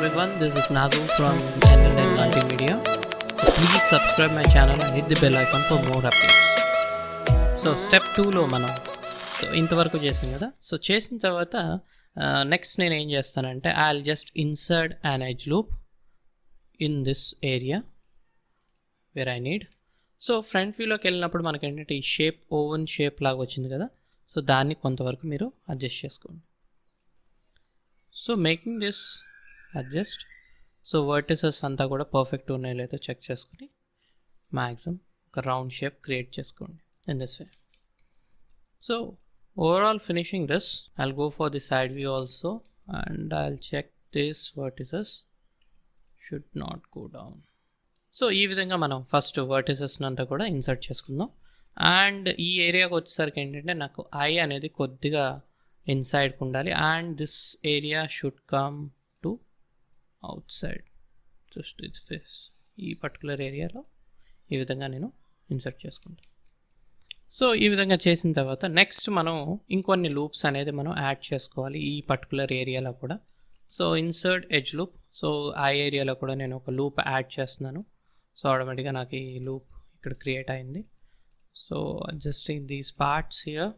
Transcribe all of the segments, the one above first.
everyone, this is Nadu from NNN Multimedia. So please subscribe my channel and hit the bell icon for more updates. So step 2లో మనం ఇంతవరకు చేసాం కదా. So చేసిన తర్వాత next నేను ఏం చేస్తానంటే I'll just insert an edge loop in this area where I need. So front వ్యూలోకి వెళ్ళినప్పుడు మనకి ఏంటంటే ఈ షేప్ ఓవెన్ షేప్ లాగా వచ్చింది కదా. సో దాన్ని కొంతవరకు మీరు అడ్జస్ట్ చేసుకోండి. So making this adjust, so vertices అంతా కూడా పర్ఫెక్ట్ ఉన్నాయో లేదో చెక్ చేసుకుని మ్యాక్సిమం ఒక రౌండ్ షేప్ క్రియేట్ చేసుకోండి in this way. So overall finishing this, I'll go for the side view also and I'll check this vertices should not go down. So ఈ విధంగా మనం ఫస్ట్ వర్టిసెస్ అంతా కూడా insert చేసుకుందాం. And ఈ ఏరియాకి వచ్చేసరికి ఏంటంటే నాకు ఐ అనేది కొద్దిగా ఇన్సైడ్కి ఉండాలి and this area should come to out side. Just this face ఈ పర్టికులర్ ఏరియాలో ఈ విధంగా నేను ఇన్సర్ట్ చేసుకుంటాను. సో ఈ విధంగా చేసిన తర్వాత నెక్స్ట్ మనం ఇంకొన్ని లూప్స్ అనేది మనం యాడ్ చేసుకోవాలి ఈ పర్టికులర్ ఏరియాలో కూడా. So insert edge loop, so ఆ ఏరియాలో కూడా నేను ఒక లూప్ యాడ్ చేస్తున్నాను. సో ఆటోమేటిక్గా నాకు ఈ లూప్ ఇక్కడ క్రియేట్ అయింది. So adjusting these parts here.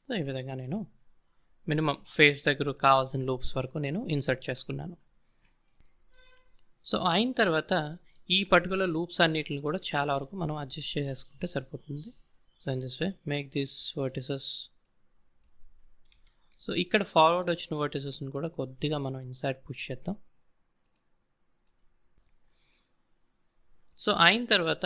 So ఈ విధంగా నేను మినిమం ఫేస్ దగ్గర కావాల్సిన లూప్స్ వరకు నేను ఇన్సర్ట్ చేసుకున్నాను. సో అయిన తర్వాత ఈ పర్టికులర్ లూప్స్ అన్నిటిని కూడా చాలా వరకు మనం అడ్జస్ట్ చేసుకుంటే సరిపోతుంది. So in this way make this vertices. So ఇక్కడ ఫార్వర్డ్ వచ్చిన వర్టిసెస్ని కూడా కొద్దిగా మనం ఇన్సైడ్ పుష్ చేద్దాం. సో అయిన తర్వాత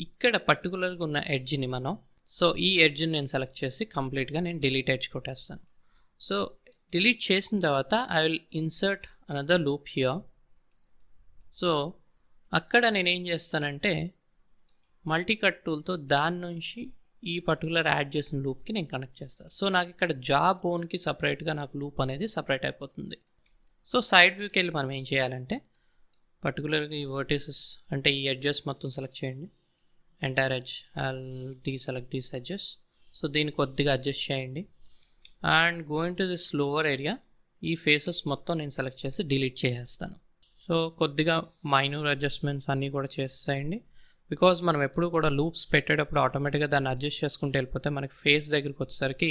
ఇక్కడ పర్టికులర్గా ఉన్న ఎడ్జ్ని మనం, సో ఈ ఎడ్జ్ని నేను సెలెక్ట్ చేసి కంప్లీట్గా నేను డిలీట్ ఎడ్జ్ కొట్టేస్తాను. సో డిలీట్ చేసిన తర్వాత I will insert another loop here. So అక్కడ నేను ఏం చేస్తానంటే మల్టీ కట్ టూల్తో దాని నుంచి ఈ పర్టికులర్ యాడ్ చేసిన లూప్కి నేను కనెక్ట్ చేస్తాను. సో నాకు ఇక్కడ జా బోన్కి సపరేట్గా నాకు లూప్ అనేది సపరేట్ అయిపోతుంది. సో సైడ్ వ్యూకి వెళ్ళి మనం ఏం చేయాలంటే పర్టికులర్గా ఈ వర్టిసెస్ అంటే ఈ ఎడ్జెస్ మొత్తం సెలెక్ట్ చేయండి. Entire edge I'll deselect these edges. So దీన్ని కొద్దిగా అడ్జస్ట్ చేయండి and going to this lower area ఈ ఫేసెస్ మొత్తం నేను సెలెక్ట్ చేసి డిలీట్ చేసేస్తాను. సో కొద్దిగా మైనూర్ అడ్జస్ట్మెంట్స్ అన్నీ కూడా చేసేయండి. బికాజ్ మనం ఎప్పుడు కూడా లూప్స్ పెట్టేటప్పుడు ఆటోమేటిక్గా దాన్ని అడ్జస్ట్ చేసుకుంటూ వెళ్ళిపోతే మనకి ఫేస్ దగ్గరికి వచ్చేసరికి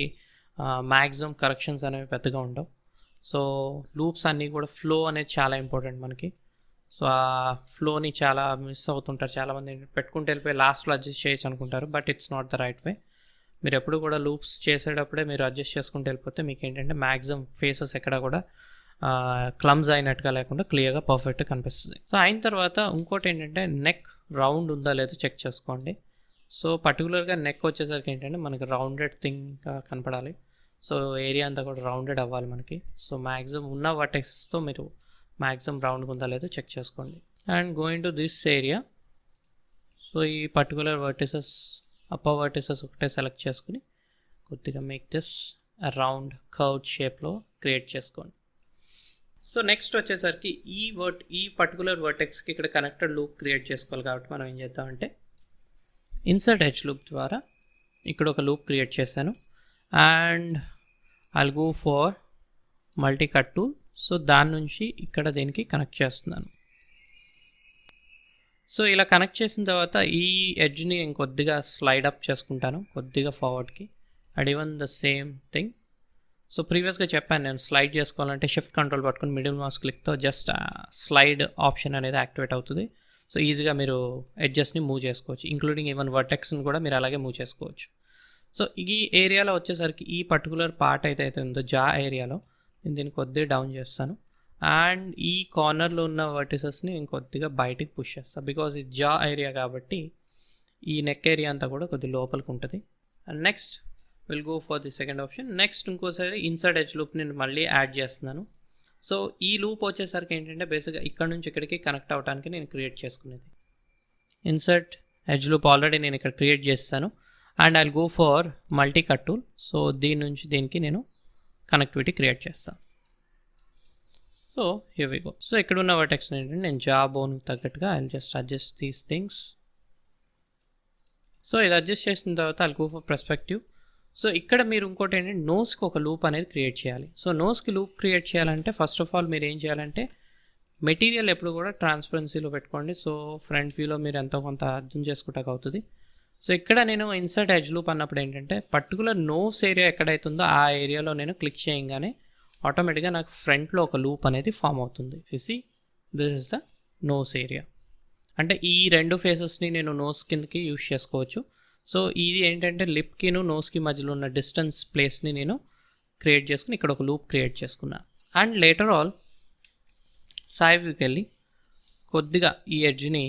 మ్యాక్సిమం కరెక్షన్స్ అనేవి పెద్దగా ఉండవు. సో లూప్స్ అన్నీ కూడా ఫ్లో అనేది చాలా ఇంపార్టెంట్ మనకి. సో ఆ ఫ్లోని చాలా మిస్ అవుతుంటారు చాలామంది. పెట్టుకుంటూ వెళ్ళిపోయి లాస్ట్లో అడ్జస్ట్ చేయొచ్చు అనుకుంటారు, but it's not the right way. మీరు ఎప్పుడు కూడా లూప్స్ చేసేటప్పుడే మీరు అడ్జస్ట్ చేసుకుంటూ వెళ్ళిపోతే మీకు ఏంటంటే మ్యాక్సిమం ఫేసెస్ ఎక్కడ కూడా క్లమ్స్ అయినట్టుగా లేకుండా క్లియర్గా పర్ఫెక్ట్గా కనిపిస్తుంది. సో అయిన తర్వాత ఇంకోటి ఏంటంటే నెక్ రౌండ్ ఉందా లేదో చెక్ చేసుకోండి. సో పర్టికులర్గా నెక్ వచ్చేసరికి ఏంటంటే మనకి రౌండెడ్ థింగ్ కనపడాలి. సో ఏరియా అంతా కూడా రౌండెడ్ అవ్వాలి మనకి. సో మ్యాక్సిమం ఉన్న వర్టెక్స్తో మీరు మ్యాక్సిమం రౌండ్గా ఉందా లేదో చెక్ చేసుకోండి. And going to this area, so ఈ పర్టికులర్ వర్టిసెస్ అప్పర్ వర్టిసెస్ ఒకటే సెలెక్ట్ చేసుకుని కొద్దిగా మేక్ దిస్ రౌండ్ కర్వ్డ్ షేప్లో క్రియేట్ చేసుకోండి. సో నెక్స్ట్ వచ్చేసరికి ఈ పర్టికులర్ వర్టెక్స్కి ఇక్కడ కనెక్టెడ్ లూప్ క్రియేట్ చేసుకోవాలి. కాబట్టి మనం ఏం చేద్దామంటే ఇన్సర్ట్ ఎడ్జ్ లూప్ ద్వారా ఇక్కడ ఒక లూప్ క్రియేట్ చేశాను and I'll go for multi cut tool. So దాని నుంచి ఇక్కడ దీనికి కనెక్ట్ చేస్తున్నాను. సో ఇలా కనెక్ట్ చేసిన తర్వాత ఈ ఎడ్జ్ని నేను కొద్దిగా స్లైడ్ అప్ చేసుకుంటాను కొద్దిగా ఫార్వర్డ్కి. And even the same thing. So ప్రీవియస్గా చెప్పాను నేను స్లైడ్ చేసుకోవాలంటే షిఫ్ట్ కంట్రోల్ పట్టుకుని మిడిల్ మౌస్ క్లిక్తో జస్ట్ స్లైడ్ ఆప్షన్ అనేది యాక్టివేట్ అవుతుంది. సో ఈజీగా మీరు ఎడ్జెస్ని మూవ్ చేసుకోవచ్చు, ఇంక్లూడింగ్ ఈవెన్ వర్టెక్స్ని కూడా మీరు అలాగే మూవ్ చేసుకోవచ్చు. సో ఈ ఏరియాలో వచ్చేసరికి ఈ పర్టికులర్ పార్ట్ అయితే ఉందో జా ఏరియాలో నేను దీన్ని కొద్దిగా డౌన్ చేస్తాను అండ్ ఈ కార్నర్లో ఉన్న వర్టిసెస్ని నేను కొద్దిగా బయటికి పుష్ చేస్తాను. బికాజ్ ఇది జా ఏరియా కాబట్టి ఈ నెక్ ఏరియా అంతా కూడా కొద్దిగా లోపలికి ఉంటుంది. And next will go for the second option. Next ఇంకోసారి ఇన్సర్ట్ ఎడ్జ్ లూప్ నేను మళ్ళీ యాడ్ చేస్తున్నాను. సో ఈ లూప్ వచ్చేసరికి ఏంటంటే బేసిక్గా ఇక్కడ నుంచి ఇక్కడికి కనెక్ట్ అవ్వడానికి నేను క్రియేట్ చేసుకునేది. ఇన్సర్ట్ ఎడ్జ్ లూప్ ఆల్రెడీ నేను ఇక్కడ క్రియేట్ చేస్తాను and I'll go for multi cut tool. So దీని నుంచి దీనికి నేను కనెక్టివిటీ క్రియేట్ చేస్తాను. So here we go. So ఇక్కడ ఉన్న వర్టెక్స్ ఏంటంటే నేను జా బోన్ తగ్గట్టుగా I'll just adjust these things. So ఇది అడ్జస్ట్ చేసిన తర్వాత I'll go for perspective. So ఇక్కడ మీరు ఇంకోటి ఏంటంటే నోస్కి ఒక లూప్ అనేది క్రియేట్ చేయాలి. సో నోస్కి లూప్ క్రియేట్ చేయాలంటే ఫస్ట్ ఆఫ్ ఆల్ మీరు ఏం చేయాలంటే మెటీరియల్ ఎప్పుడు కూడా ట్రాన్స్పరెన్సీలో పెట్టుకోండి. సో ఫ్రంట్ వ్యూలో మీరు ఎంతో కొంత అర్థం చేసుకుంటాక అవుతుంది. సో ఇక్కడ నేను ఇన్సర్ట్ ఎడ్జ్ లూప్ అన్నప్పుడు ఏంటంటే పర్టికులర్ నోస్ ఏరియా ఎక్కడైతుందో ఆ ఏరియాలో నేను క్లిక్ చేయగానే ఆటోమేటిక్గా నాకు ఫ్రంట్లో ఒక లూప్ అనేది ఫామ్ అవుతుంది. See this is the nose area. అంటే ఈ రెండు ఫేసెస్ని నేను నోస్ కిందకి యూజ్ చేసుకోవచ్చు. సో ఇది ఏంటంటే లిప్కిను నోస్కి మధ్యలో ఉన్న డిస్టెన్స్ ప్లేస్ని నేను క్రియేట్ చేసుకుని ఇక్కడ ఒక లూప్ క్రియేట్ చేసుకున్నా. అండ్ లేటర్ ఆల్ సైడ్ వ్యూకి వెళ్ళి కొద్దిగా ఈ ఎడ్జ్ని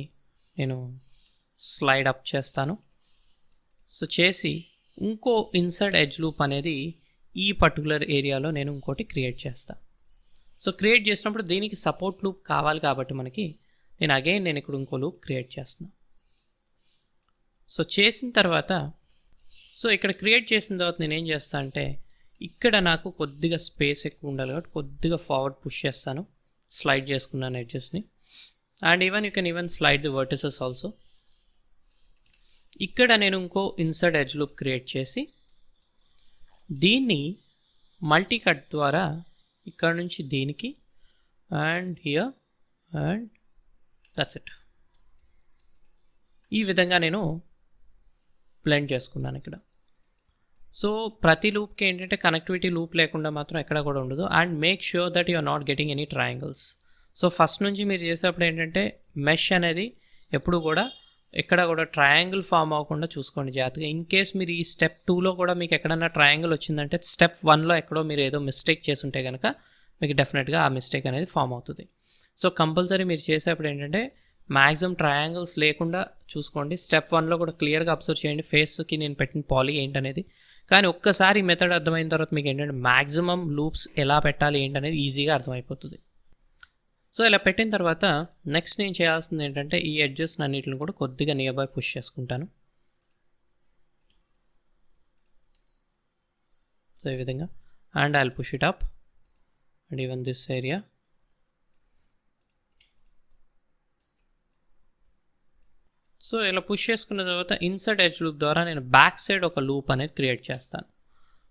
నేను స్లైడ్ అప్ చేస్తాను. సో చేసి ఇంకో ఇన్సర్ట్ ఎడ్జ్ లూప్ అనేది ఈ పర్టికులర్ ఏరియాలో నేను ఇంకోటి క్రియేట్ చేస్తాను. సో క్రియేట్ చేసినప్పుడు దీనికి సపోర్ట్ లూప్ కావాలి కాబట్టి మనకి నేను ఇక్కడ ఇంకో లూప్ క్రియేట్ చేస్తున్నాను. సో చేసిన తర్వాత సో ఇక్కడ క్రియేట్ చేసిన తర్వాత నేను ఏం చేస్తాను అంటే ఇక్కడ నాకు కొద్దిగా స్పేస్ ఎక్కువ ఉండాలి కాబట్టి కొద్దిగా ఫార్వర్డ్ పుష్ చేస్తాను. స్లైడ్ చేసుకున్నాను ఎడ్జెస్ని. And you can even slide the vertices also. ఇక్కడ నేను ఇంకో ఇన్సర్ట్ ఎడ్జ్ లూప్ క్రియేట్ చేసి దీన్ని మల్టీ కట్ ద్వారా ఇక్కడ నుంచి దీనికి and here and that's it. ఈ విధంగా నేను బ్లెండ్ చేసుకున్నాను ఇక్కడ. సో ప్రతి లూప్కి ఏంటంటే కనెక్టివిటీ లూప్ లేకుండా మాత్రం ఎక్కడ కూడా ఉండదు. And make sure that you are not getting any triangles. So first నుంచి మీరు చేసేప్పుడు ఏంటంటే మెష్ అనేది ఎప్పుడు కూడా ఎక్కడ కూడా ట్రయాంగిల్ ఫామ్ అవ్వకుండా చూసుకోండి జాగ్రత్తగా. ఇన్ కేస్ మీరు ఈ స్టెప్ 2లో కూడా మీకు ఎక్కడన్నా ట్రయాంగిల్ వచ్చిందంటే స్టెప్ 1లో ఎక్కడో మీరు ఏదో మిస్టేక్ చేసి ఉంటే కనుక మీకు డెఫినెట్గా ఆ మిస్టేక్ అనేది ఫామ్ అవుతుంది. సో కంపల్సరీ మీరు చేసేప్పుడు ఏంటంటే మ్యాక్సిమం ట్రయాంగిల్స్ లేకుండా చూసుకోండి. స్టెప్ 1లో కూడా క్లియర్గా అబ్జర్వ్ చేయండి ఫేస్కి నేను పెట్టిన పాలీ ఏంటనేది. కానీ ఒక్కసారి ఈ మెథడ్ అర్థమైన తర్వాత మీకు ఏంటంటే మ్యాక్సిమం లూప్స్ ఎలా పెట్టాలి ఏంటనేది ఈజీగా అర్థమైపోతుంది. సో ఇలా పెట్టిన తర్వాత నెక్స్ట్ నేను చేయాల్సింది ఏంటంటే ఈ ఎడ్జెస్ అన్నిటిని కూడా కొద్దిగా నియర్ బై పుష్ చేసుకుంటాను. సో ఈ విధంగా and I will push it up and even this area. So ఇలా పుష్ చేసుకున్న తర్వాత ఇన్సర్ట్ ఎడ్జ్ లూప్ ద్వారా నేను బ్యాక్ సైడ్ ఒక లూప్ అనేది క్రియేట్ చేస్తాను.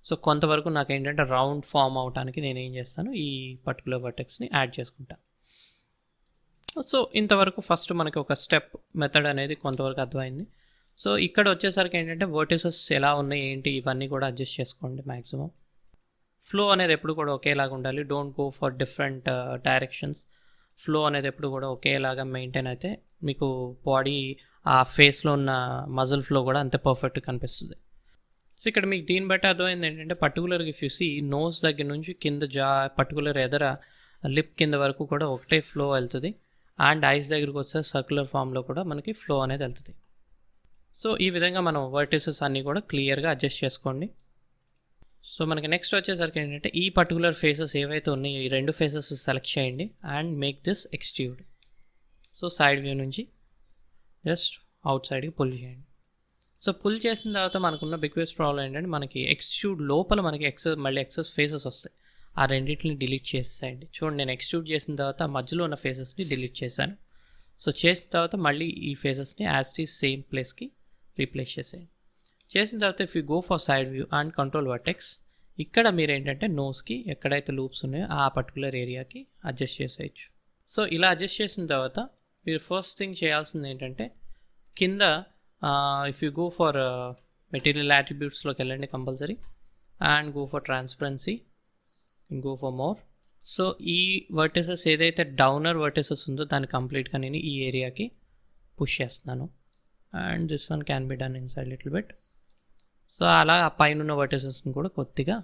సో కొంతవరకు నాకు ఏంటంటే రౌండ్ ఫామ్ అవడానికి నేను ఏం చేస్తాను ఈ పర్టికులర్ వర్టెక్స్ని యాడ్ చేసుకుంటాను. సో ఇంతవరకు ఫస్ట్ మనకి ఒక స్టెప్ మెథడ్ అనేది కొంతవరకు అర్థమైంది. సో ఇక్కడ వచ్చేసరికి ఏంటంటే వర్టిసెస్ ఎలా ఉన్నాయి ఏంటి ఇవన్నీ కూడా అడ్జస్ట్ చేసుకోండి. మ్యాక్సిమం ఫ్లో అనేది ఎప్పుడు కూడా ఒకేలాగా ఉండాలి. Don't go for different directions. Flow అనేది ఎప్పుడు కూడా ఒకేలాగా మెయింటైన్ అయితే మీకు బాడీ ఆ ఫేస్లో ఉన్న మజిల్ ఫ్లో కూడా అంతే పర్ఫెక్ట్గా కనిపిస్తుంది. సో ఇక్కడ మీకు దీన్ని బట్టి అర్థమైంది ఏంటంటే పర్టికులర్గా ఇఫ్ యూ సీ నోస్ దగ్గర నుంచి కింద పర్టికులర్ ఎదర లిప్ కింద వరకు కూడా ఒకటే ఫ్లో వెళ్తుంది. అండ్ ఐస్ దగ్గరికి వచ్చే సర్క్యులర్ ఫామ్లో కూడా మనకి ఫ్లో అనేది వెళ్తుంది. సో ఈ విధంగా మనం వర్టిసెస్ అన్నీ కూడా క్లియర్గా అడ్జస్ట్ చేసుకోండి. సో మనకి నెక్స్ట్ వచ్చేసరికి ఏంటంటే ఈ పర్టికులర్ ఫేసెస్ ఏవైతే ఉన్నాయో ఈ రెండు ఫేసెస్ సెలెక్ట్ చేయండి and make this extrude. So side view నుంచి జస్ట్ అవుట్ సైడ్కి పుల్ చేయండి. సో పుల్ చేసిన తర్వాత మనకున్న బిగ్గెస్ట్ ప్రాబ్లం ఏంటంటే మనకి ఎక్స్ట్రూడ్ లోపల మనకి మళ్ళీ ఎక్సెస్ ఫేసెస్ వస్తాయి. ఆ రెండింటిని డిలీట్ చేసేయండి. చూడండి నేను ఎక్స్ట్రూడ్ చేసిన తర్వాత మధ్యలో ఉన్న ఫేసెస్ని డిలీట్ చేశాను. సో చేసిన తర్వాత మళ్ళీ ఈ ఫేసెస్ని యాజ్ ఇట్ ఈస్ సేమ్ ప్లేస్కి రీప్లేస్ చేసేయండి. చేసిన తర్వాత if you go for side view and control vertex ఇక్కడ మీరు ఏంటంటే నోస్కి ఎక్కడైతే లూప్స్ ఉన్నాయో ఆ పర్టికులర్ ఏరియాకి అడ్జస్ట్ చేసేయచ్చు. సో ఇలా అడ్జస్ట్ చేసిన తర్వాత మీరు ఫస్ట్ థింగ్ చేయాల్సింది ఏంటంటే కింద if you go for material యాట్రిబ్యూట్స్లోకి వెళ్ళండి compulsory and go for transparency and go for more. So ఈ వర్టిసెస్ ఏదైతే డౌనర్ వర్టిసెస్ ఉందో దాన్ని కంప్లీట్గా నేను ఈ ఏరియాకి పుష్ చేస్తున్నాను. And this one can be done inside little bit. So అలా ఆ పైన ఉన్న వర్టిసెస్ని కూడా కొద్దిగా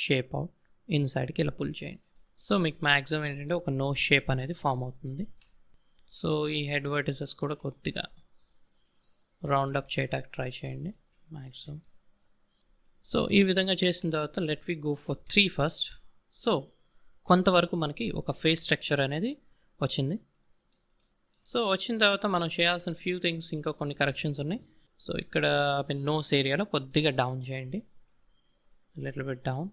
షేప్ అవుట్ ఇన్సైడ్కి ఇలా పుల్ చేయండి. సో మీకు మ్యాక్సిమం ఏంటంటే ఒక నో షేప్ అనేది ఫామ్ అవుతుంది. సో ఈ హెడ్ వర్టిసెస్ కూడా కొద్దిగా రౌండ్ అప్ చేయడానికి ట్రై చేయండి మ్యాక్సిమం. సో ఈ విధంగా చేసిన తర్వాత let we go for 3 first. So కొంతవరకు మనకి ఒక ఫేస్ స్ట్రక్చర్ అనేది వచ్చింది. సో వచ్చిన తర్వాత మనం చేయాల్సిన ఫ్యూ థింగ్స్ ఇంకా కొన్ని కరెక్షన్స్ ఉన్నాయి. సో ఇక్కడ నోస్ ఏరియాలో కొద్దిగా డౌన్ చేయండి, little bit down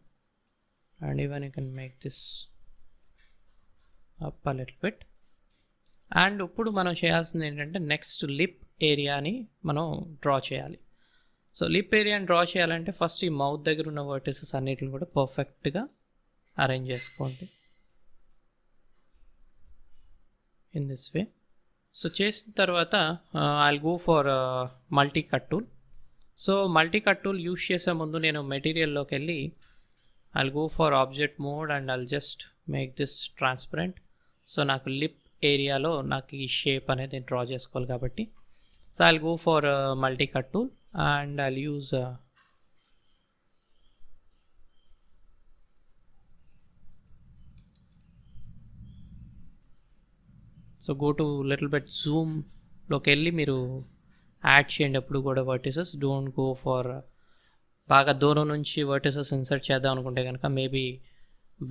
and even you can make this up a little bit. And ఇప్పుడు మనం చేయాల్సింది ఏంటంటే నెక్స్ట్ లిప్ ఏరియాని మనం డ్రా చేయాలి. సో లిప్ ఏరియాని డ్రా చేయాలంటే ఫస్ట్ ఈ మౌత్ దగ్గర ఉన్న వర్టిసెస్ అన్నిటిని కూడా పర్ఫెక్ట్గా అరేంజ్ చేసుకోండి ఇన్ దిస్ వే. సో చేసిన తర్వాత I'll go for multi cut tool. So multi cut tool use చేసే ముందు నేను మెటీరియల్లోకి వెళ్ళి I'll go for object mode and I'll just make this transparent. So నాకు లిప్ ఏరియాలో నాకు ఈ షేప్ అనేది నేను డ్రా చేసుకోవాలి కాబట్టి so I'll go for multi cut tool and I'll use so go to little bit zoom లోకి వెళ్ళి మీరు యాడ్ చేయండి ఎప్పుడు కూడా వర్టిసెస్. డోంట్ గో ఫర్ బాగా దూరం నుంచి వర్టిసెస్ ఇన్సర్ట్ చేద్దాం అనుకుంటే కనుక మేబీ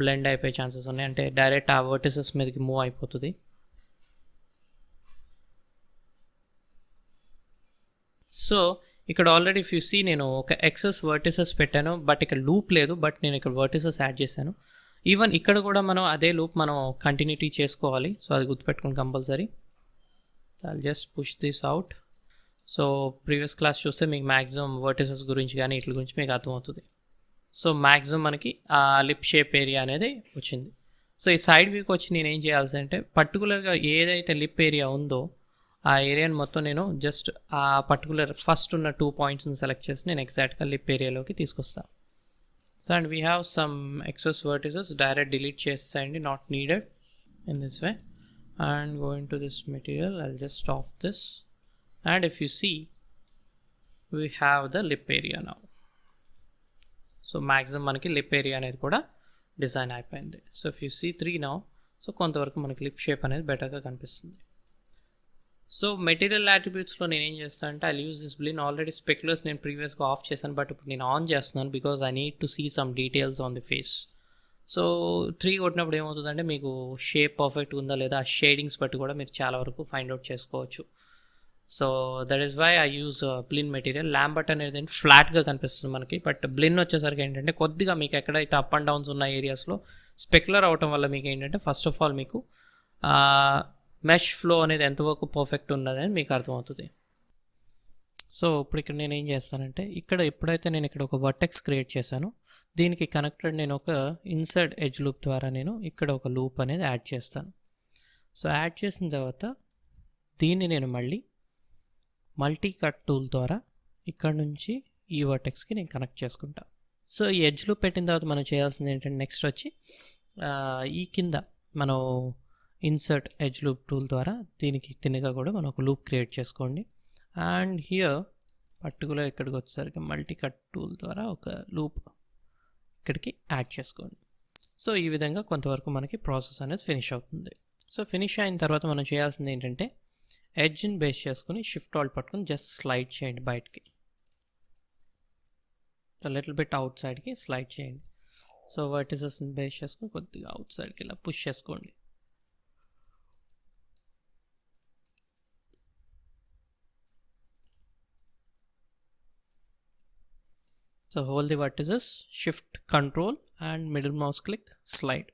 బ్లెండ్ అయిపోయే ఛాన్సెస్ ఉన్నాయి, అంటే డైరెక్ట్ ఆ వర్టిసెస్ మీదకి మూవ్ అయిపోతుంది. సో ఇక్కడ ఆల్రెడీ ఇఫ్ యూ సీ నేను ఒక ఎక్సెస్ వర్టిసెస్ పెట్టాను, బట్ ఇక్కడ లూప్ లేదు, బట్ నేను ఇక్కడ వర్టిసెస్ యాడ్ చేశాను. ఈవెన్ ఇక్కడ కూడా మనం అదే లూప్ మనం కంటిన్యూటీ చేసుకోవాలి. సో అది గుర్తుపెట్టుకుని compulsory. I'll just push this out. So previous class చూస్తే మీకు మ్యాక్సిమం వర్టిసెస్ గురించి కానీ వీటి గురించి మీకు అర్థమవుతుంది. సో మ్యాక్సిమం మనకి ఆ లిప్ షేప్ ఏరియా అనేది వచ్చింది. సో ఈ సైడ్ వ్యూకి వచ్చి నేను ఏం చేయాల్సి అంటే పర్టికులర్గా ఏదైతే లిప్ ఏరియా ఉందో ఆ ఏరియాని మొత్తం నేను జస్ట్ ఆ పర్టికులర్ ఫస్ట్ ఉన్న 2 పాయింట్స్ని సెలెక్ట్ చేసి నేను ఎగ్జాక్ట్గా లిప్ ఏరియాలోకి తీసుకొస్తాను. So and we have some excess vertices direct delete చేసేయండి, not needed in this way. And going to this material I'll just off this and if you see we have the lip area now. So maximum మనకి lip area అనేది కూడా design అయిపోయింది. So if you see 3 now, so కొంతవరకు మనకి lip shape అనేది బెటర్గా కనిపిస్తుంది. So material అట్రిబ్యూట్స్లో నేను ఏం చేస్తాను అంటే I use this Blinn. Already speculars నేను ప్రీవియస్గా ఆఫ్ చేశాను, బట్ ఇప్పుడు నేను ఆన్ చేస్తున్నాను because I need to see some details on the face. So 3 కొట్టినప్పుడు ఏమవుతుందంటే మీకు షేప్ పర్ఫెక్ట్గా ఉందా లేదా ఆ షేడింగ్స్ బట్టి కూడా మీరు చాలా వరకు ఫైండ్ అవుట్ చేసుకోవచ్చు. So that is why I use Blinn material. Lambert అనేది ఫ్లాట్గా కనిపిస్తుంది మనకి, బట్ బ్లిన్ వచ్చేసరికి ఏంటంటే కొద్దిగా మీకు ఎక్కడైతే అప్ అండ్ డౌన్స్ ఉన్న ఏరియాస్లో స్పెక్యులర్ అవటం వల్ల మీకు ఏంటంటే ఫస్ట్ ఆఫ్ ఆల్ మీకు మెష్ ఫ్లో అనేది ఎంతవరకు పర్ఫెక్ట్ ఉన్నదని మీకు అర్థమవుతుంది. సో ఇప్పుడు ఇక్కడ నేను ఏం చేస్తానంటే ఇక్కడ ఎప్పుడైతే నేను ఇక్కడ ఒక వర్టెక్స్ క్రియేట్ చేశానో దీనికి కనెక్టెడ్ నేను ఒక ఇన్సర్ట్ ఎడ్జ్ లూప్ ద్వారా నేను ఇక్కడ ఒక లూప్ అనేది యాడ్ చేస్తాను. సో యాడ్ చేసిన తర్వాత దీన్ని నేను మళ్ళీ మల్టీ కట్ టూల్ ద్వారా ఇక్కడ నుంచి ఈ వర్టెక్స్కి నేను కనెక్ట్ చేసుకుంటాను. సో ఈ ఎడ్జ్ లూప్ పెట్టిన తర్వాత మనం చేయాల్సింది ఏంటంటే నెక్స్ట్ వచ్చి ఈ కింద మనం ఇన్సర్ట్ ఎడ్జ్ లూప్ టూల్ ద్వారా దీనికి తిన్నగా కూడా మనం ఒక లూప్ క్రియేట్ చేసుకోండి. అండ్ హియర్ పర్టికులర్ ఇక్కడికి వచ్చేసరికి మల్టీ కట్ టూల్ ద్వారా ఒక లూప్ ఇక్కడికి యాడ్ చేసుకోండి. సో ఈ విధంగా కొంతవరకు మనకి ప్రాసెస్ అనేది ఫినిష్ అవుతుంది. సో ఫినిష్ అయిన తర్వాత మనం చేయాల్సింది ఏంటంటే ఎడ్జ్ని బేస్ చేసుకుని షిఫ్ట్ ఆల్ట్ పట్టుకుని జస్ట్ స్లైడ్ చేయండి బయటికి. సో లిటిల్ బిట్ అవుట్ సైడ్కి స్లైడ్ చేయండి. సో వర్టిసెస్ని బేస్ చేసుకుని కొద్దిగా అవుట్ సైడ్కి ఇలా పుష్ చేసుకోండి. So hold the vertices, shift control and middle mouse click slide.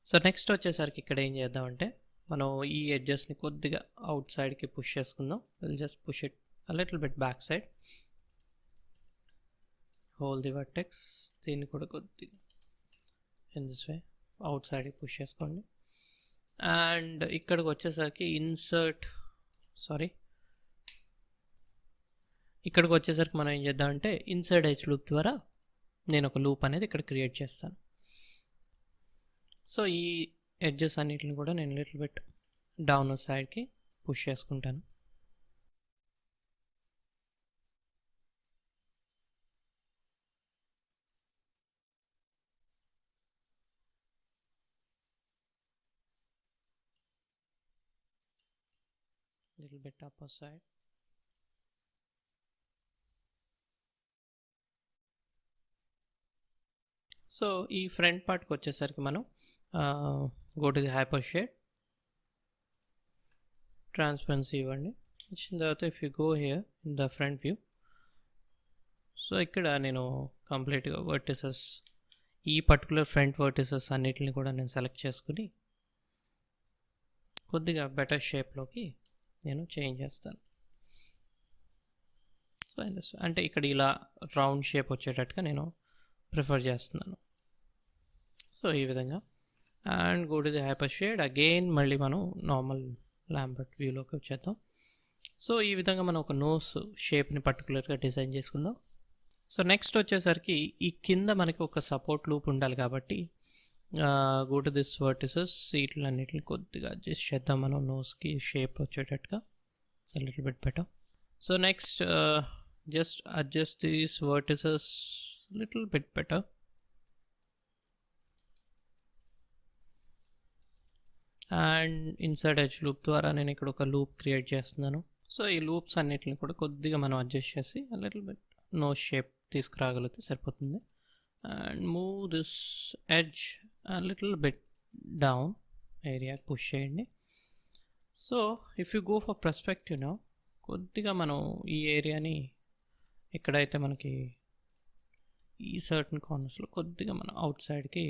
So next వచ్చేసరికి ఇక్కడ ఏం చేద్దామంటే మనం ఈ ఎడ్జెస్ని కొద్దిగా అవుట్ సైడ్కి పుష్ చేసుకుందాం. Will just push it a little bit back side. Hold the vertex, దీన్ని కూడా కొద్దిగా ఇన్ దిస్ వే అవుట్ సైడ్కి పుష్ చేసుకోండి. అండ్ ఇక్కడికి వచ్చేసరికి ఇక్కడికి వచ్చేసరికి మనం ఏం చేద్దామంటే ఇన్సర్ట్ ఎడ్జ్ లూప్ ద్వారా నేను ఒక లూప్ అనేది ఇక్కడ క్రియేట్ చేస్తాను. సో ఈ ఎడ్జెస్ అన్నిటిని కూడా నేను లిటిల్ బిట్ డౌన్ సైడ్కి పుష్ చేసుకుంటాను. Little bit upper side. So ఈ ఫ్రంట్ పార్ట్కి వచ్చేసరికి మనం go to the hyper shade, transparency ఇవ్వండి. ఇచ్చిన తర్వాత if you go here in the front view, so ఇక్కడ నేను కంప్లీట్గా వర్టిసెస్ ఈ పర్టికులర్ ఫ్రంట్ వర్టిసెస్ అన్నిటిని కూడా నేను సెలెక్ట్ చేసుకుని కొద్దిగా బెటర్ షేప్లోకి నేను చేంజ్ చేస్తాను. సో అంటే ఇక్కడ ఇలా రౌండ్ షేప్ వచ్చేటట్టుగా నేను ప్రిఫర్ చేస్తున్నాను. సో ఈ విధంగా and go to the hyper shade again, మళ్ళీ మనం నార్మల్ లాంబర్ట్ వ్యూలోకి వచ్చేద్దాం. సో ఈ విధంగా మనం ఒక నోస్ షేప్ని పర్టికులర్గా డిజైన్ చేసుకుందాం. సో నెక్స్ట్ వచ్చేసరికి ఈ కింద మనకి ఒక సపోర్ట్ లూప్ ఉండాలి కాబట్టి గో టు దిస్ వర్టిసెస్, వీటిలన్నిటిని కొద్దిగా అడ్జస్ట్ చేద్దాం మనం నోస్కి షేప్ వచ్చేటట్టుగా. So little bit better. So next just adjust these vertices little bit better. And insert edge loop ద్వారా నేను ఇక్కడ ఒక లూప్ క్రియేట్ చేస్తున్నాను. సో ఈ లూప్స్ అన్నిటిని కూడా కొద్దిగా మనం అడ్జస్ట్ చేసి లిటిల్ బిట్ నోస్ షేప్ తీసుకురాగలిగితే సరిపోతుంది. And move this edge little bit down area push చేయండి. So if you go for perspective no, కొద్దిగా మనం ఈ ఏరియాని ఎక్కడైతే మనకి ఈ సర్టన్ కార్నర్స్లో కొద్దిగా మనం అవుట్ సైడ్కి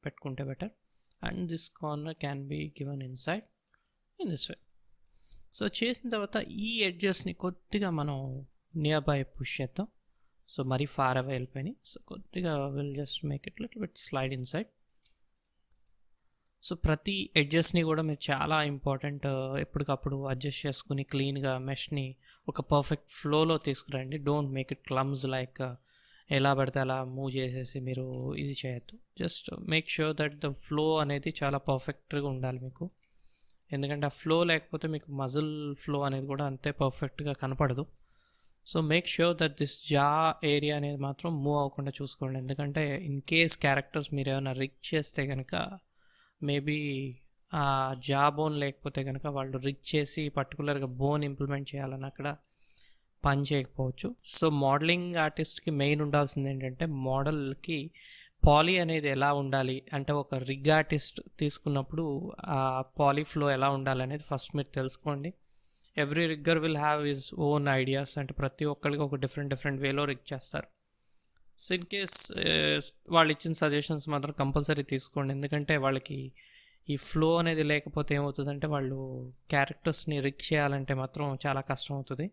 పెట్టుకుంటే better. And this corner can be given inside in this way. So చేసిన తర్వాత ఈ ఎడ్జెస్ని కొద్దిగా మనం నియర్ బై పుష్ చేద్దాం. సో మరీ ఫార్ అవే వెళ్ళిపోయినాయి. సో కొద్దిగా will just make it little bit slide inside. So ప్రతి ఎడ్జెస్ని కూడా మీరు చాలా ఇంపార్టెంట్ ఎప్పటికప్పుడు అడ్జస్ట్ చేసుకుని క్లీన్గా మెష్ని ఒక పర్ఫెక్ట్ ఫ్లోలో తీసుకురండి. డోంట్ మేక్ ఇట్ క్లమ్స్ లైక్ ఎలా పడితే అలా మూవ్ చేసేసి మీరు ఇది చేయొద్దు. Just make sure that the flow అనేది చాలా పర్ఫెక్ట్గా ఉండాలి మీకు. ఎందుకంటే ఆ ఫ్లో లేకపోతే మీకు మజిల్ ఫ్లో అనేది కూడా అంతే పర్ఫెక్ట్గా కనపడదు. So make sure that this జా ఏరియా అనేది మాత్రం మూవ్ అవ్వకుండా చూసుకోండి. ఎందుకంటే ఇన్ కేస్ క్యారెక్టర్స్ మీరు ఏమైనా రిగ్ చేస్తే కనుక మేబీ ఆ జా బోన్ లేకపోతే కనుక వాళ్ళు రిగ్ చేసి పర్టికులర్గా బోన్ ఇంప్లిమెంట్ చేయాలని అక్కడ పని చేయకపోవచ్చు. సో మోడలింగ్ ఆర్టిస్ట్కి మెయిన్ ఉండాల్సింది ఏంటంటే మోడల్కి పాలీ అనేది ఎలా ఉండాలి అంటే ఒక రిగ్ ఆర్టిస్ట్ తీసుకున్నప్పుడు ఆ పాలీ ఫ్లో ఎలా ఉండాలి అనేది ఫస్ట్ మీరు తెలుసుకోండి. Every rigger will have his own ideas. అంటే ప్రతి ఒక్కరికి ఒక డిఫరెంట్ వేలో రిగ్ చేస్తారు. సో ఇన్ కేస్ వాళ్ళు ఇచ్చిన సజెషన్స్ మాత్రం కంపల్సరీ తీసుకోండి. ఎందుకంటే వాళ్ళకి ఈ ఫ్లో అనేది లేకపోతే ఏమవుతుందంటే వాళ్ళు క్యారెక్టర్స్ని రిగ్ చేయాలంటే మాత్రం చాలా కష్టం అవుతుంది.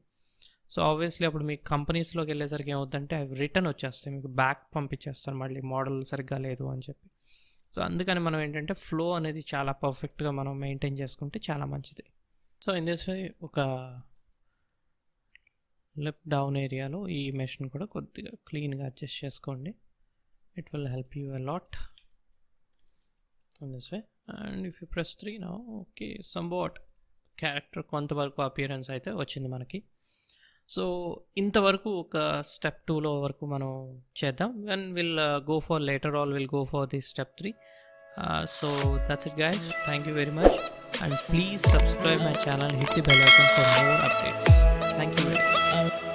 సో ఆబ్వియస్లీ అప్పుడు మీకు కంపెనీస్లోకి వెళ్ళేసరికి ఏమవుతుందంటే అవి రిటర్న్ వచ్చేస్తాయి, మీకు బ్యాక్ పంపించేస్తారు మళ్ళీ మోడల్ సరిగ్గా లేదు అని చెప్పి. సో అందుకని మనం ఏంటంటే ఫ్లో అనేది చాలా పర్ఫెక్ట్గా మనం మెయింటైన్ చేసుకుంటే చాలా మంచిది. సో ఇన్ దిస్ వే ఒక లిప్ డౌన్ ఏరియాలో ఈ మెష్ని కూడా కొద్దిగా క్లీన్గా అడ్జస్ట్ చేసుకోండి. It will help you a lot in this way. And if you press 3 now, okay somewhat character కొంతవరకు అపియరెన్స్ అయితే వచ్చింది మనకి. సో ఇంతవరకు ఒక స్టెప్ 2లో వరకు మనం చేద్దాం. When will go for later all will go for the step 3. So that's it guys. Thank you very much and please subscribe my channel, hit the bell icon for more updates. Thank you very much.